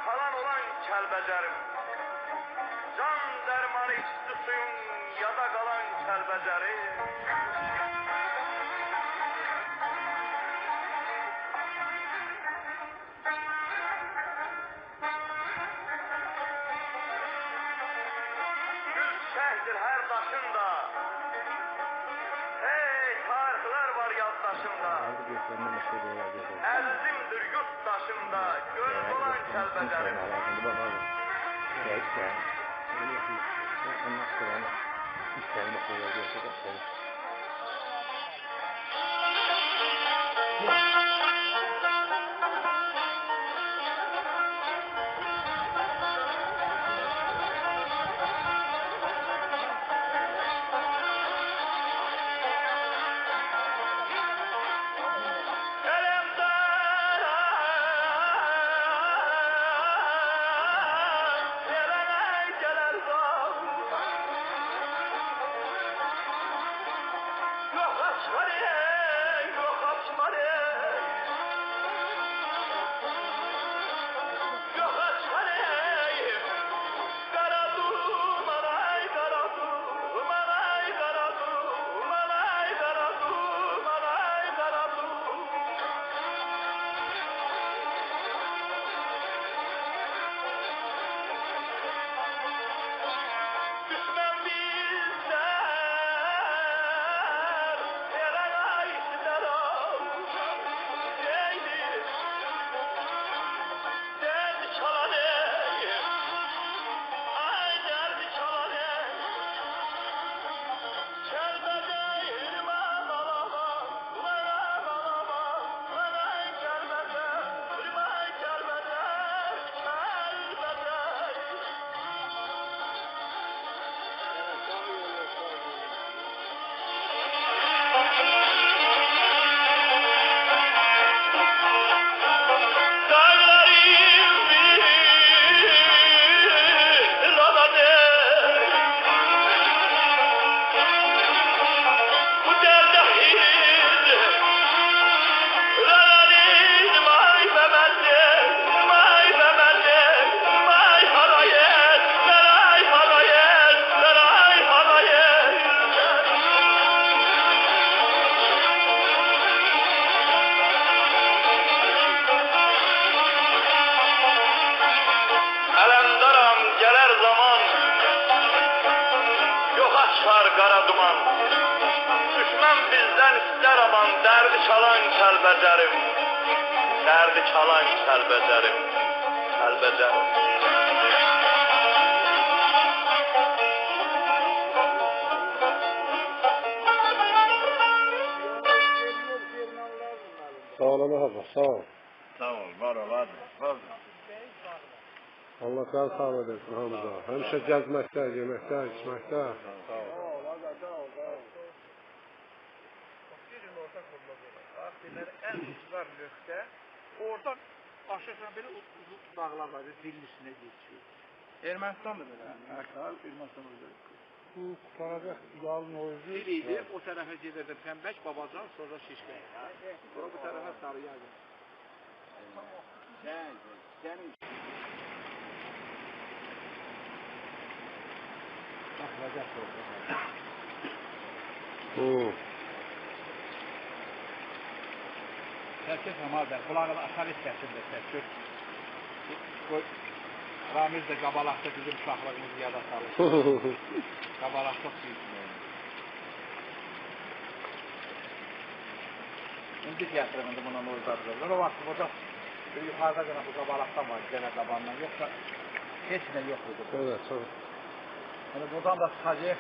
Kalan olan Kəlbəcərim, can dərmanı içdi suyun yada qalan Kəlbəcərim. Gül çiçəkdir hər daşında, hey tarixlər var yaddaşımda. Əzizimdir yurt daşımda, gönül olan Kəlbəcərim. Qara duman, düşmən bizdən istər aman, dərdi çalan Kəlbəcərim, dərdi çalan Kəlbəcərim, Kəlbəcərim. Sağ olun abi, sağ ol. Sağ ol, var ol, var. Allah sağ sağ edesin Hamza. Həmişə gəzməkdə, yeməkdə, içməkdə. Sağ ol. deyirlər, ən ucuzlar nöqtə. Oradan aşırsan belə uzun dağlar var, dilin üstünə geçiyor. Ermənistan da belə. Ermənistan öyle. Bu qurtaracaq yalın o özü. Dil idi, o tərəfə gedirdim Pəmbək, Babacan, sonra Şişkə. Sonra bu tərəfə Sarıya gedirdim. Sənin. Baxılacaq orada. Herkes normalde kulağını aşağı istersin de Ramiz de Qabalaqda bizim uşaqlığımız yada salır. Qabalaq çok büyük. İndi tiyatromunda buna uydurdular. O vaxt burada yuxarıda qana bu Qabalaqdan var, gene qabandan. Yoksa heç ne yok idi. Evet, çok. Yani buradan da çıxacaq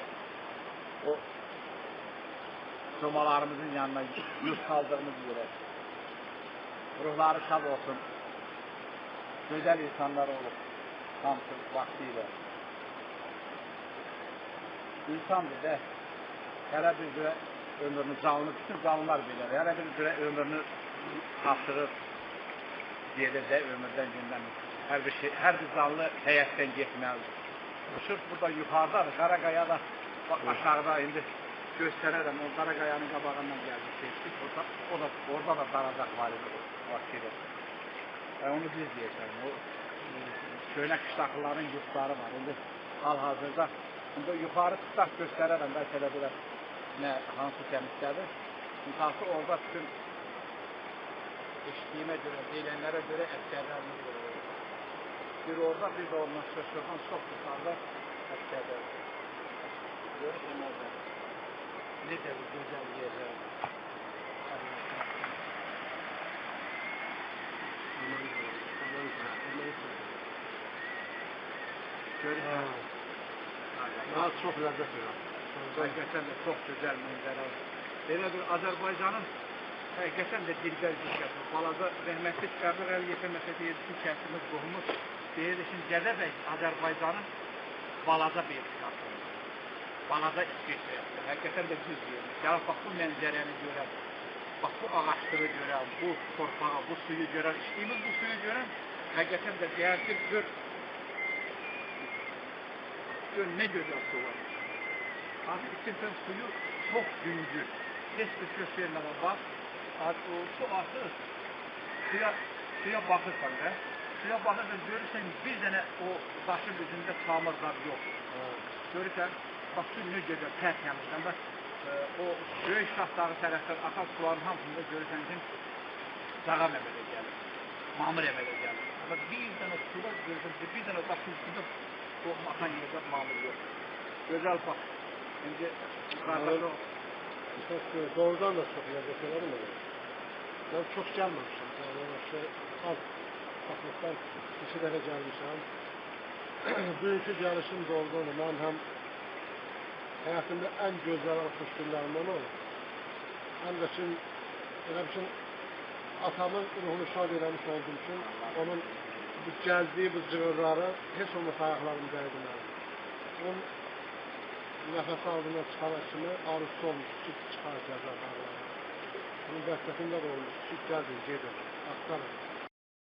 o somalarımızın yanına yurt kaldığımız yere. Ruhları şad olsun. Güzel insanlar olur. Hamsı vaktiyle. İnsandır da her bir süre ömrünü canlı, bütün canlılar bilir. Her bir süre ömrünü kaptırır. Gelir de ömürden günden. Her bir canlı həyatdan getmez. Sırf burada yukarıda, Karakaya'da, aşağıda indi göstererek o Karakaya'nın kabağından geldik, geçtik. Orada da daracak var idi o vaktiyle. Onu biz diyeceğim. O köylek kışlaklıların yurtları var. Şimdi hal-hazırda yukarı tutak göstererek belki de biraz ne hansı temizlerdir. Mütahsı orada bütün eşitliğime göre, deylenlere göre eskerlerimiz görüyor. Bir orada bir de ondan şaşırdan çok tutarda eskerler. Görürüm orada. Ne de bu güzel yerler. Görürüm. Daha çok lezzet var. Hakikaten de çok güzel manzara. Böyledir Azerbaycan'ın hakikaten de dilber bir şəhər. Balaca rəhmətli çıxardır, əl yetirməsə deyir ki, kəsimiz, qohumuz. Deyir ki, Gədəbəy Azerbaycan'ın balaca bir şəhər. Balaca İsviçre. Hakikaten de düz yerdir. Gəlib bax bu mənzərəni görən, bax bu ağaçları görən, bu torpağı, bu suyu görən, içdiyimiz bu suyu görən, hakikaten de deyərdir, gör ne güzel su var. Artık içirsen suyu çok güncül. Hiç bir söz vermeme bak. Artık o su atır. Suya bakırsan da. Suya bakırsan görürsen bir tane o taşın üzerinde çamurlar yok. Görürsen bak su ne güzel tertemiz. Bak o Böyük Şahdağı tərəfdən akan suların hamısında görürsen ki Cağa Məhmədə gəlir. Mamır Əmədə gəlir. Ama bir tane suda görürsen bir tane taşın üstünde o akan yerdə mamır yok. Güzel bak. Şimdi yukarıda Çok doğrudan da çok lezzet ederim öyle. Ben çok gelmemişim. Yani az bakmaktan iki defa gelmişim. Bugünkü gelişim doğrudan ben hem hayatımda en güzel hoş günlerimden olur. Hem de şimdi öyle bir şey atamın ruhunu şad eləmiş olduğum için onun bu geldiği bu cığırları hiç olmasa ayaklarım değdiler. Onun nefes aldığına çıkarak şimdi arzusu olmuş, süt çıkaracağız. Bunun bekletinde de olmuş, süt geldi, geri, aktarım.